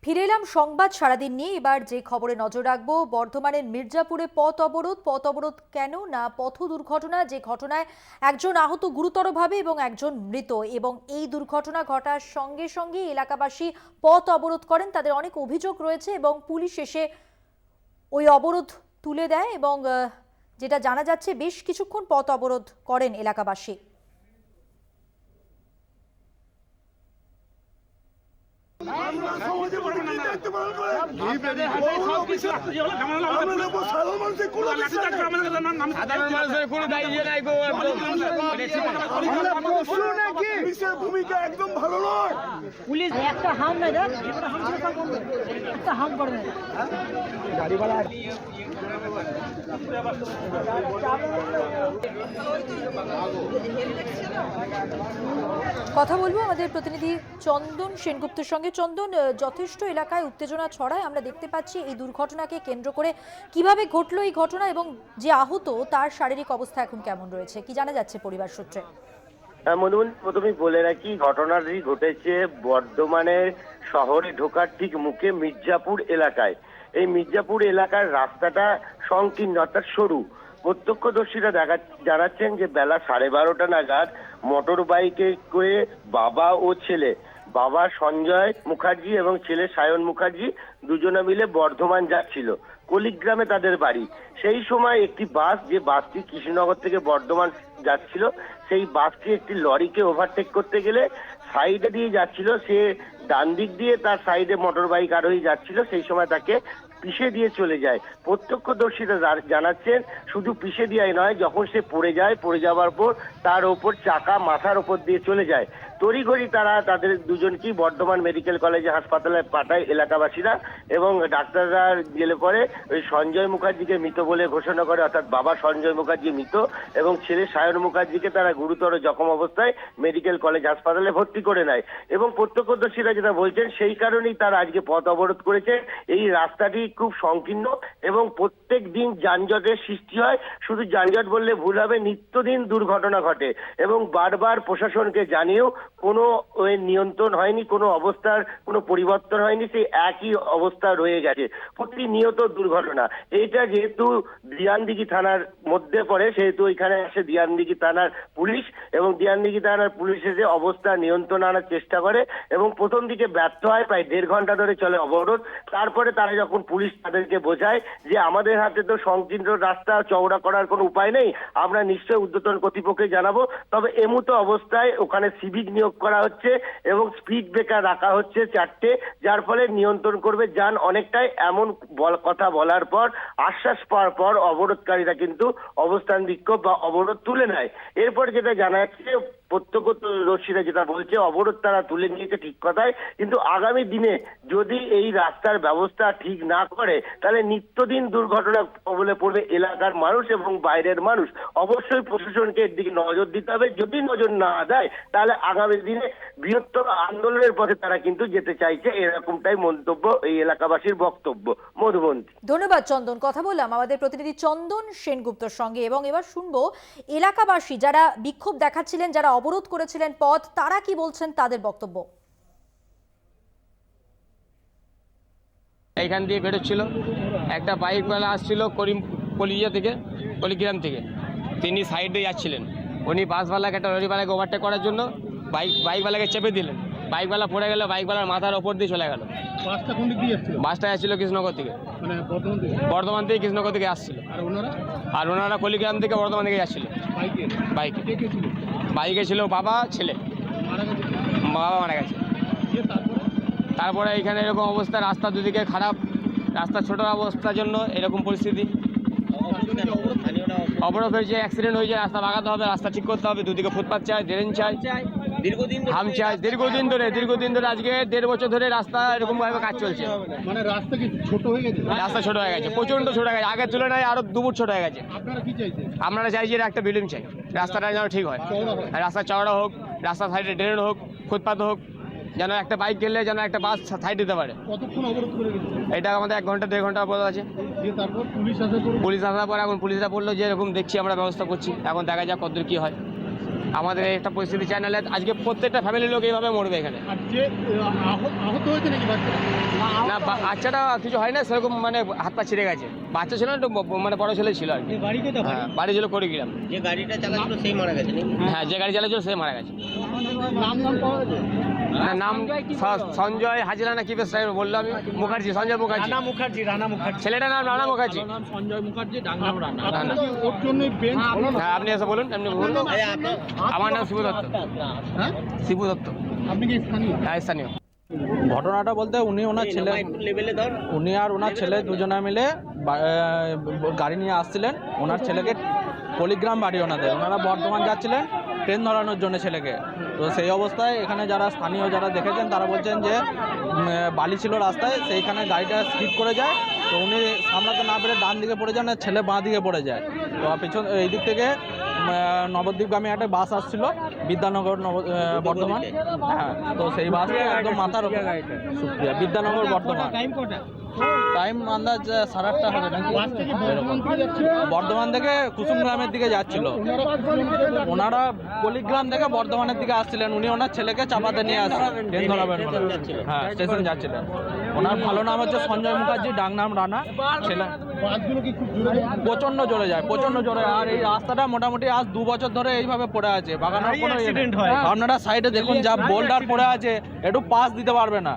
ফিরে এলাম সংবাদ সারাদিন নিয়ে। এবার যে খবরে নজর রাখবো, বর্ধমানের মির্জাপুরে পথ অবরোধ কেন না পথ দুর্ঘটনা, যে ঘটনায় একজন আহত গুরুতরভাবে এবং একজন মৃত, এবং এই দুর্ঘটনা ঘটার সঙ্গে সঙ্গে এলাকাবাসী পথ অবরোধ করেন। তাদের অনেক অভিযোগ রয়েছে এবং পুলিশ এসে ওই অবরোধ তুলে দেয় এবং যেটা জানা যাচ্ছে বেশ কিছুক্ষণ পথ অবরোধ করেন এলাকাবাসী। ভূমিকা একদম ভালো নয়। পুলিশ একটা হাম নাই, একটা হাম করে না গাড়িওয়ালা। কথা বলবো আমাদের প্রতিনিধি চন্দন সেনগুপ্তের সঙ্গে। চন্দন, যথেষ্ট এলাকায় উত্তেজনা ছড়ায় আমরা দেখতে পাচ্ছি। এই দুর্ঘটনাকে কেন্দ্র করে কিভাবে ঘটলো এই ঘটনা এবং যে আহত তার শারীরিক অবস্থা এখন কেমন রয়েছে, কি জানা যাচ্ছে পরিবার সূত্রে? মধুবন, প্রথমেই বলে রাখি, ঘটনাটি ঘটেছে বর্ধমানের শহরে ঢোকার ঠিক মুখে মির্জাপুর এলাকায়। এই মির্জাপুর এলাকার রাস্তাটা সংকীর্ণ অর্থাৎ সরু। প্রত্যক্ষদর্শীরা জানাচ্ছেন যে বেলা 12:30 নাগাদ মোটর বাইকে করে বাবা ও ছেলে, বাবা সঞ্জয় মুখার্জি এবং ছেলে সায়ন মুখার্জি, দুজনে মিলে বর্ধমান যাচ্ছিল। কলিগ্রামে তাদের বাড়ি। সেই সময় একটি বাস, যে বাসটি কৃষ্ণনগর থেকে বর্ধমান যাচ্ছিল, সেই বাসটি একটি লরিকে ওভারটেক করতে গেলে সাইডে দিয়ে যাচ্ছিল, সে ডান দিক দিয়ে তার সাইডে মোটর বাইক আরোহী যাচ্ছিল, সেই সময় তাকে পিষে দিয়ে চলে যায়। প্রত্যক্ষদর্শীরা জানাচ্ছেন শুধু পিষে দেওয়াই নয়, যখন সে পড়ে যায়, পড়ে যাওয়ার পর তার ওপর চাকা মাথার ওপর দিয়ে চলে যায়। তড়িঘড়ি তারা তাদের দুজনকেই বর্ধমান মেডিকেল কলেজে হাসপাতালে পাঠায় এলাকাবাসীরা, এবং ডাক্তাররা গেলে পরে ওই সঞ্জয় মুখার্জিকে মৃত বলে ঘোষণা করে, অর্থাৎ বাবা সঞ্জয় মুখার্জি মৃত এবং ছেলে সায়ন মুখার্জিকে তারা গুরুতর জখম অবস্থায় মেডিকেল কলেজ হাসপাতালে ভর্তি করে নেয়। এবং প্রত্যক্ষদর্শীরা যেটা বলছেন, সেই কারণেই তারা আজকে পথ অবরোধ করেছে। এই রাস্তাটি খুব সংকীর্ণ এবং প্রত্যেক দিন যানজটের সৃষ্টি হয়। শুধু যানজট বললে ভুল হবে, নিত্যদিন দুর্ঘটনা ঘটে এবং বারবার প্রশাসনকে জানিয়েও কোনো নিয়ন্ত্রণ হয়নি, কোনো অবস্থার কোনো পরিবর্তন হয়নি, সেই একই অবস্থা রয়ে গেছে। প্রতিনিয়ত দুর্ঘটনা। এইটা যেহেতু দিয়ানদিঘি থানার মধ্যে পড়ে, সেহেতু এখানে আসে দিয়ানদিঘি থানার পুলিশ, এবং দিয়ানদিঘি থানার পুলিশ এসে অবস্থা নিয়ন্ত্রণ আনার চেষ্টা করে এবং প্রথম দিকে ব্যর্থ হয়। প্রায় 1.5 ঘন্টা ধরে চলে অবরোধ। তারপরে তারা যখন পুলিশ তাদেরকে বোঝায় যে আমাদের হাতে তো সংকীর্ণ রাস্তা চওড়া করার কোনো উপায় নেই, আমরা নিশ্চয়ই ঊর্ধ্বতন কর্তৃপক্ষকে জানাবো, তবে এমতো অবস্থায় ওখানে সিভিক নিয়োগ করা হচ্ছে এবং স্পিড ব্রেকার রাখা হচ্ছে 4টে, যার ফলে নিয়ন্ত্রণ করবে যান অনেকটাই। এমন কথা বলার পর, আশ্বাস পাওয়ার পর অবরোধকারীরা কিন্তু অবস্থান বিক্ষোভ বা অবরোধ তুলে নেয়। এরপর যেটা জানা যাচ্ছে, প্রত্যক্ষদর্শীরা যেটা বলছে, অবরোধ তারা তুলে নিয়েছে ঠিক কথাই, কিন্তু আগামী দিনে যদি এই রাস্তার ব্যবস্থা ঠিক না করে তাহলে নিত্যদিন দুর্ঘটনা কবলে পড়বে এলাকার মানুষ এবং বাইরের মানুষ। অবশ্যই প্রশাসনকে এর দিকে নজর দিতে হবে। যদি নজর না দেয় তাহলে আগামী দিনে বৃহত্তর আন্দোলনের পথে তারা কিন্তু যেতে চাইছে, এরকমটাই মন্তব্য এই এলাকাবাসীর বক্তব্য। মধুবন্তী। ধন্যবাদ চন্দন। কথা বললাম আমাদের প্রতিনিধি চন্দন সেনগুপ্তর সঙ্গে। এবং এবার শুনবো এলাকাবাসী যারা বিক্ষোভ দেখাচ্ছিলেন, যারা অবরোধ করেছিলেন পথ, তারা কি বলছেন, তাদের বক্তব্য। এইখান দিয়ে বেরোচ্ছিল একটা বাইকওয়ালা, আসছিল কলিয়া থেকে, কলিগ্রাম থেকে। তিনি সাইডে যাচ্ছিলেন, উনি বাসওয়ালাকে, একটা লরিওয়ালাকে ওভারটেক করার জন্য বাইকওয়ালাকে চেপে দিলেন। বাইকওয়ালা পড়ে গেল, বাইকওয়ালার মাথার ওপর দিয়ে চলে গেল। বাসটা কোন দিক দিয়ে যাচ্ছিল? বাসটা আসছিল কৃষ্ণনগর থেকে, মানে বর্ধমান থেকে কৃষ্ণনগর থেকে আসছিল, আর ওনারা কলিগ্রাম থেকে বর্ধমান থেকে যাচ্ছিল বাইকে ছিল বাবা ছেলে। বাবা মারা গেছে। তারপরে এখানে এরকম অবস্থা, রাস্তা দুদিকে খারাপ, রাস্তা ছোট অবস্থার জন্য এরকম পরিস্থিতি। অবরোধ হয়েছে, অ্যাক্সিডেন্ট হয়েছে, রাস্তা বাগাতে হবে, রাস্তা ঠিক করতে হবে, দুদিকে ফুটপাথ চাই, ড্রেন চাই, হাম চাই। দীর্ঘদিন ধরে আজকে 1.5 বছর ধরে রাস্তা এরকম ভাবে কাজ চলছে। মানে রাস্তা কি ছোট হয়ে গেছে? রাস্তা ছোট হয়ে গেছে, প্রচন্ড ছোট হয়ে গেছে, আগের তুলনায় আরো 2 ফুট ছোট হয়ে গেছে। আপনারা কি চাইছেন? আপনারা চাইছি একটা বিল্ডিং চাই, রাস্তাটা যেন ঠিক হয়, রাস্তা চওড়া হোক, রাস্তার সাইডে ড্রেন হোক, ফুটপাথ হোক, যেন একটা বাইক গেলে যেন একটা বাস সাইড দিতে পারে। কতক্ষণ অবরোধ করে রেখেছে? এটা আমাদের 1 ঘন্টা 1.5 ঘন্টা অবরোধ আছে। তারপর পুলিশ আসার পর পুলিশ আসার পর এখন পুলিশরা বললো যে এরকম দেখছি, আমরা ব্যবস্থা করছি, এখন দেখা যাক কতদূর কি হয়। আমাদের একটা পরিস্থিতি চাই, নাহলে আজকে প্রত্যেকটা ফ্যামিলির লোক এইভাবে মরবে এখানে। আর যে আহত হয়েছে নাকি বাচ্চা? না বাচ্চাটা কিছু হয় না সেরকম, মানে হাত পা ছিঁড়ে গেছে। বাচ্চা ছিল না, একটু মানে বড় ছেলে ছিল আর কি। হ্যাঁ, বাড়ি ছিল কুড়িগ্রাম। যে গাড়িটা চালাচ্ছিল সেই মারা গেছে নাকি? হ্যাঁ, যে গাড়ি চালাচ্ছিল সে মারা গেছে। নাম পাওয়া গেছে? নাম সঞ্জয় হাজিরা না কি বেশ বললো আমি, মুখার্জি, সঞ্জয় মুখার্জি। রানা মুখার্জি। ছেলেটার নাম রানা মুখার্জি। সঞ্জয় মুখার্জি, ডাকনাম রানা। আপনারা কি ওর জন্য বেঞ্চ? হ্যাঁ, আপনি এসে বলুন, আপনি বলুন। আমার নাম শিবু দত্ত। হ্যাঁ, শিবু দত্ত। আপনি কি স্থানীয়? হ্যাঁ, স্থানীয়। ঘটনাটা বলতে উনি ওনার ছেলে, লেভেলে ধর। উনি আর ওনার ছেলে দুজনে মিলে গাড়ি নিয়ে আসছিলেন। ওনার ছেলেকে পলিগ্রাম বাড়ি ওনাদের, ওনারা বর্ধমান যাচ্ছিলেন ট্রেন ধরানোর জন্য ছেলেকে। তো সেই অবস্থায় এখানে যারা স্থানীয় যারা দেখেছেন তারা বলছেন যে বালি ছিল রাস্তায়, সেইখানে গাড়িটা স্কিড করে যায়। তো উনি সামলাতে না পেরে ডান দিকে পড়ে যান, আর ছেলে বাঁ দিকে পড়ে যায়। তো পিছন এই দিক থেকে নবদ্বীপগামী একটা বাস আসছিল, বিদ্যানগর বর্ধমান। হ্যাঁ, তো সেই বাসটা একদম মাথার উপর, শুক্রিয়া, বিদ্যানগর বর্ধমান। টাইম আন্দাজ 8:30 হবে নাকি এরকম। বর্ধমান থেকে কুসুমগ্রামের দিকে যাচ্ছিল। ওনারা পলিগ্রাম থেকে বর্ধমানের দিকে আসছিলেন, উনি ওনার ছেলেকে চাপাতে নিয়ে আসছিলেন ট্রেন ধরাবেন বলে। হ্যাঁ, স্টেশন যাচ্ছিলেন। ওনার ভালো নাম হচ্ছে সঞ্জয় মুখার্জি, ডাকনাম রানা। ছেলে বাসগুলো কি খুব জোরে যায়? প্রচণ্ড জোরে যায়, প্রচণ্ড জোরে। আর এই রাস্তাটা মোটামুটি আজ 2 বছর ধরে এইভাবে পড়ে আছে, বাগানের কোনো ইয়ে নেই। আপনারা সাইডে দেখুন, যা বোল্ডার পড়ে আছে, একটু পাস দিতে পারবে না।